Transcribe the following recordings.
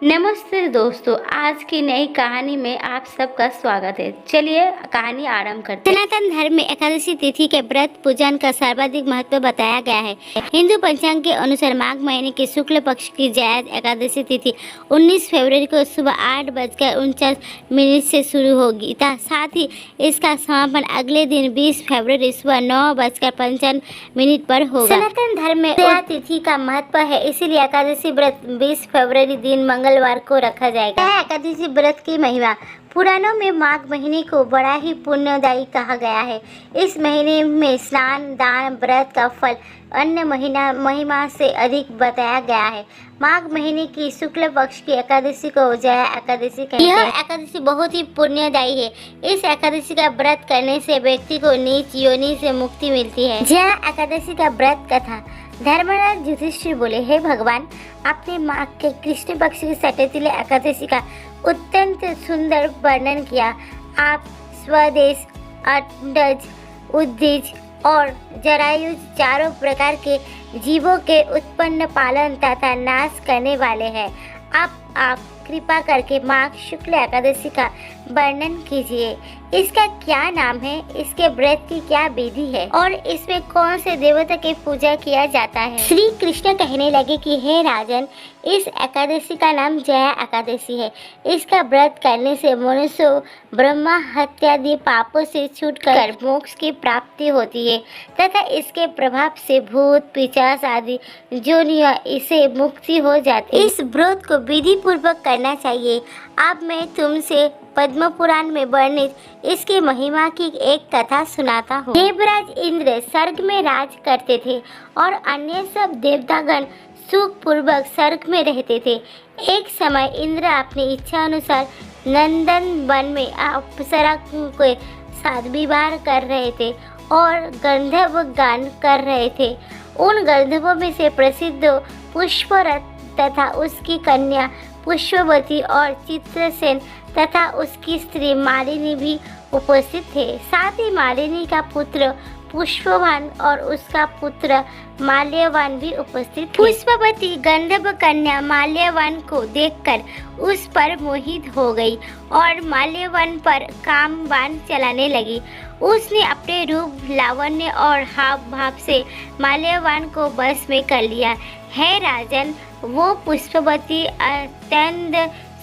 नमस्ते दोस्तों, आज की नई कहानी में आप सबका स्वागत है। चलिए कहानी आरंभ करते हैं। सनातन धर्म में एकादशी तिथि के व्रत पूजन का सर्वाधिक महत्व बताया गया है। हिंदू पंचांग के अनुसार माघ महीने के शुक्ल पक्ष की जयाद एकादशी तिथि 19 फरवरी को सुबह 8:49 से शुरू होगी तथा साथ ही इसका समापन अगले दिन 20 फरवरी सुबह 9:55 पर होगा। सनातन धर्म में यह तिथि का महत्व है, इसीलिए एकादशी व्रत 20 फरवरी दिन मंगलवार को रखा जाएगा। यह एकादशी व्रत की महिमा पुराणों में माघ महीने को बड़ा ही पुण्यदायी कहा गया है। इस महीने में स्नान, दान, व्रत का फल अन्य महिमा से अधिक बताया गया है। माघ महीने की शुक्ल पक्ष की एकादशी को जया एकादशी कहते हैं। यह एकादशी बहुत ही पुण्यदायी है। इस एकादशी का व्रत करने से व्यक्ति को नीच योनि से मुक्ति मिलती है। जया एकादशी का व्रत कथा। धर्मराज युधिष्ठिर बोले, हे भगवान, आपने माघ के कृष्ण पक्ष की सटेतिले एकादशी का अत्यंत सुंदर वर्णन किया। आप स्वदेश, अंडज, उद्भिज और जरायुज चारों प्रकार के जीवों के उत्पन्न, पालन तथा नाश करने वाले हैं। आप कृपा करके माघ शुक्ल एकादशी का वर्णन कीजिए। इसका क्या नाम है, इसके व्रत की क्या विधि है और इसमें कौन से देवता की पूजा किया जाता है। श्री कृष्ण कहने लगे कि हे राजन, इस एकादशी का नाम जया एकादशी है। इसका व्रत करने से मनुष्य ब्रह्मा हत्यादि पापों से छूटकर मोक्ष की प्राप्ति होती है तथा इसके प्रभाव से भूत पिशाच आदि जोनियां इसे मुक्ति हो जाती है। इस व्रत को विधि पूर्वक करना चाहिए। अब मैं तुमसे पद्म पुराण में वर्णित इसकी महिमा की एक कथा सुनाता हूँ। देवराज इंद्र स्वर्ग में राज करते थे और अन्य सब देवतागण सुख पूर्वक स्वर्ग में रहते थे। एक समय इंद्र अपनी इच्छा अनुसार नंदन वन में अप्सरा के साथ विवाह कर रहे थे और गंधर्व गान कर रहे थे। उन गंधर्वों में से प्रसिद्ध पुष्परथ तथा उसकी कन्या पुष्पवती और चित्रसेन तथा उसकी स्त्री मालिनी भी उपस्थित थे। साथ ही मालिनी का पुत्र पुष्पवान और उसका पुत्र माल्यवान भी उपस्थित थे। पुष्पवती गंधर्व कन्या माल्यवान को देखकर उस पर मोहित हो गई और माल्यवान पर काम बाण चलाने लगी। उसने अपने रूप, लावण्य और हाव भाव से माल्यवान को बस में कर लिया। हे राजन, वो पुष्पवती अत्यंत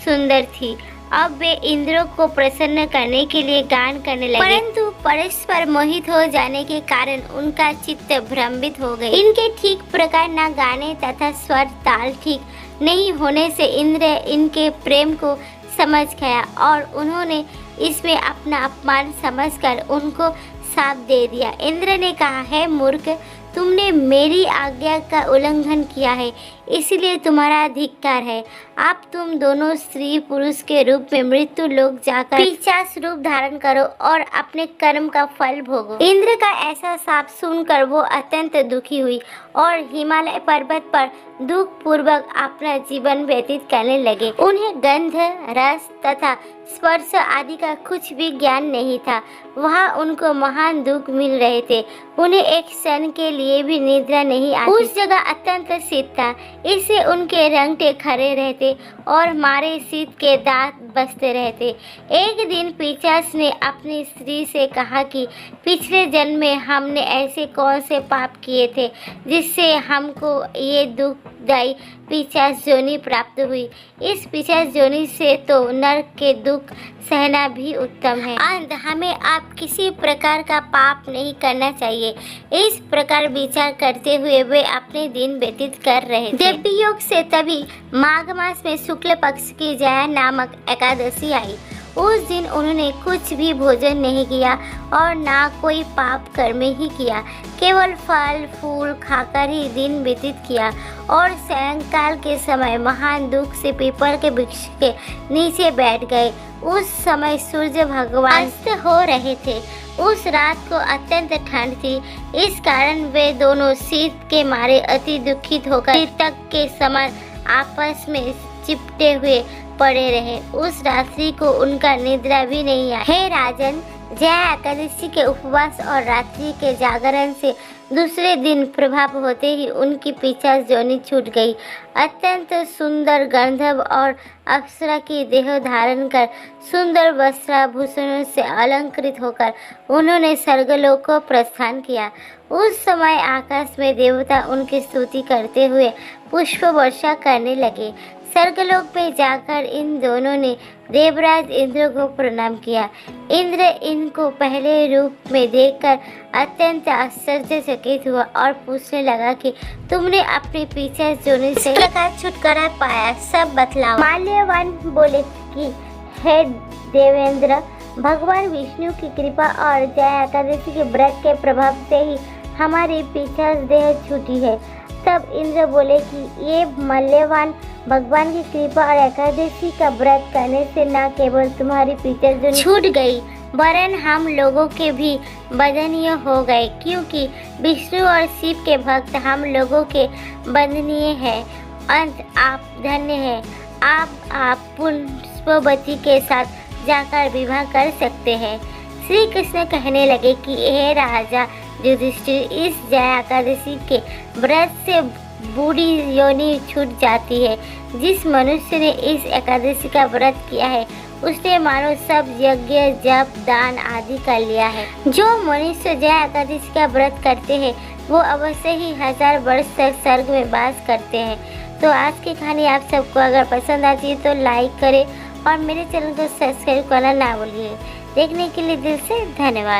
सुंदर थी। अब वे इंद्र को प्रसन्न करने के लिए गान करने लगे, परंतु परस्पर मोहित हो जाने के कारण उनका चित्त भ्रमित हो गई। इनके ठीक प्रकार न गाने तथा स्वर ताल ठीक नहीं होने से इंद्र इनके प्रेम को समझ गया और उन्होंने इसमें अपना अपमान समझकर उनको शाप दे दिया। इंद्र ने कहा, हे मूर्ख, तुमने मेरी आज्ञा का उल्लंघन किया है, इसलिए तुम्हारा धिक्कार है। अब तुम दोनों स्त्री पुरुष के रूप में मृत्यु लोक जाकर पिशाच रूप धारण करो और अपने कर्म का फल भोगो। इंद्र का ऐसा शाप सुनकर वो अत्यंत दुखी हुई और हिमालय पर्वत पर दुख पूर्वक अपना जीवन व्यतीत करने लगे। उन्हें गंध, रस तथा स्पर्श आदि का कुछ भी ज्ञान नहीं था। वहाँ उनको महान दुख मिल रहे थे। उन्हें एक क्षण के लिए भी निद्रा नहीं आती। उस जगह अत्यंत शीत था, इससे उनके रंगटे खड़े रहते और मारे शीत के दांत बसते रहते। एक दिन पिशाच ने अपनी स्त्री से कहा कि पिछले जन्म में हमने ऐसे कौन से पाप किए थे जिससे हमको ये दुखदायी पिशाच जोनि प्राप्त हुई। इस पिशाच जोनि से तो नरक के दुख सहना भी उत्तम है। अंत हमें आप किसी प्रकार का पाप नहीं करना चाहिए। इस प्रकार विचार करते हुए वे अपने दिन व्यतीत कर रहे थे। देवी योग से तभी माघ मास में शुक्ल पक्ष की जया नामक एकादशी आई। उस दिन उन्होंने कुछ भी भोजन नहीं किया और ना कोई पाप कर्म ही किया, केवल फल फूल खाकर ही दिन व्यतीत किया और सायंकाल के समय महान दुख से पीपल के वृक्ष के नीचे बैठ गए। उस समय सूर्य भगवान अस्त हो रहे थे। उस रात को अत्यंत ठंड थी, इस कारण वे दोनों शीत के मारे अति दुखित होकर मृतक के समान आपस में चिपटे हुए पड़े रहे। उस रात्रि को उनका निद्रा भी नहीं आया। हे राजन, जया एकादशी के उपवास और रात्रि के जागरण से दूसरे दिन प्रभात होते ही उनकी पिशाच योनि छूट गई। अत्यंत सुंदर गंधर्व और अप्सरा की देह धारण कर सुंदर वस्त्राभूषणों से अलंकृत होकर उन्होंने स्वर्गलोक को प्रस्थान किया। उस समय आकाश में देवता उनकी स्तुति करते हुए पुष्प वर्षा करने लगे। स्वर्गलोक में जाकर इन दोनों ने देवराज इंद्र को प्रणाम किया। इंद्र इनको पहले रूप में देखकर अत्यंत आश्चर्यचकित हुआ और पूछने लगा कि तुमने अपने पीछे योनि से प्रकार छुटकारा पाया, सब बतलाओ। माल्यवान बोले कि हे देवेंद्र, भगवान विष्णु की कृपा और जया एकादशी के व्रत के प्रभाव से ही हमारी पिशाच देह छूटी है। तब इंद्र बोले कि ये मल्यवान, भगवान की कृपा और एकादशी का व्रत करने से न केवल तुम्हारी पिशाच योनि छूट गई वरन हम लोगों के भी बंधनीय हो गए, क्योंकि विष्णु और शिव के भक्त हम लोगों के बंधनीय हैं। अंत आप धन्य हैं, आप पुष्पवती के साथ जाकर विवाह कर सकते हैं। श्री कृष्ण कहने लगे कि हे राजा युधिष्ठिर, इस जया एकादशी के व्रत से बूढ़ी योनि छूट जाती है। जिस मनुष्य ने इस एकादशी का व्रत किया है उसने मानो सब यज्ञ, जप, दान आदि कर लिया है। जो मनुष्य जया एकादशी का व्रत करते हैं वो अवश्य ही 1000 वर्ष तक स्वर्ग में वास करते हैं। तो आज की कहानी आप सबको अगर पसंद आती है तो लाइक करें और मेरे चैनल को सब्सक्राइब करना ना भूलिए। देखने के लिए दिल से धन्यवाद।